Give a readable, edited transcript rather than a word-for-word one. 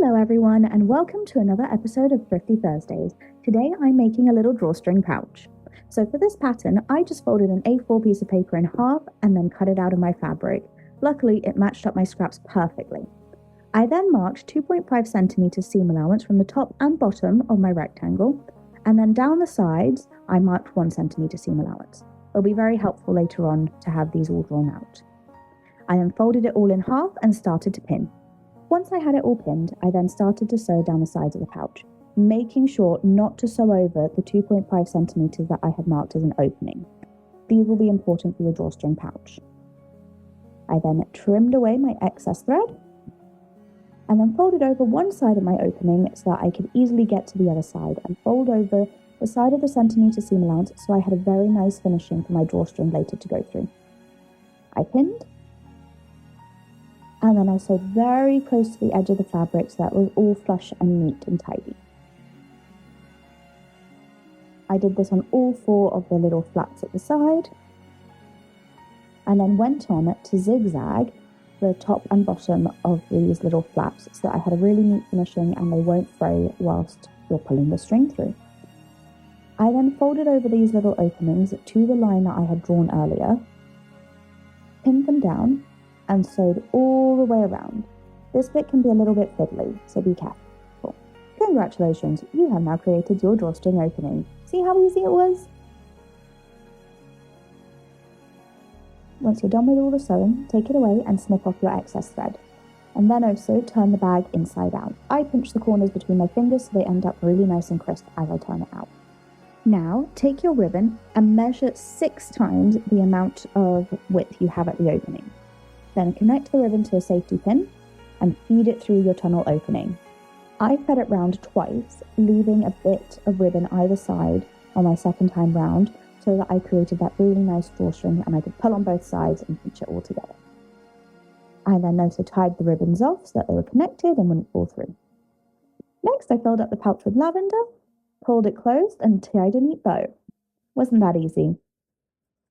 Hello everyone and welcome to another episode of Thrifty Thursdays. Today I'm making a little drawstring pouch. So for this pattern, I just folded an A4 piece of paper in half and then cut it out of my fabric. Luckily, it matched up my scraps perfectly. I then marked 2.5 centimeters seam allowance from the top and bottom of my rectangle, and then down the sides, I marked 1 centimeter seam allowance. It'll be very helpful later on to have these all drawn out. I then folded it all in half and started to pin. Once I had it all pinned, I then started to sew down the sides of the pouch, making sure not to sew over the 2.5 centimeters that I had marked as an opening. These will be important for your drawstring pouch. I then trimmed away my excess thread and then folded over one side of my opening so that I could easily get to the other side and fold over the side of the centimeter seam allowance so I had a very nice finishing for my drawstring later to go through. I pinned, and then I sewed very close to the edge of the fabric so that it was all flush and neat and tidy. I did this on all 4 of the little flaps at the side, and then went on to zigzag the top and bottom of these little flaps so that I had a really neat finishing and they won't fray whilst you're pulling the string through. I then folded over these little openings to the line that I had drawn earlier, pinned them down, and sewed all the way around. This bit can be a little bit fiddly, so be careful. Congratulations, you have now created your drawstring opening. See how easy it was? Once you're done with all the sewing, take it away and snip off your excess thread. And then also turn the bag inside out. I pinch the corners between my fingers so they end up really nice and crisp as I turn it out. Now, take your ribbon and measure 6 times the amount of width you have at the opening. Then connect the ribbon to a safety pin and feed it through your tunnel opening. I fed it round twice, leaving a bit of ribbon either side on my second time round so that I created that really nice drawstring and I could pull on both sides and pinch it all together. I then also tied the ribbons off so that they were connected and wouldn't fall through. Next, I filled up the pouch with lavender, pulled it closed and tied a neat bow. Wasn't that easy?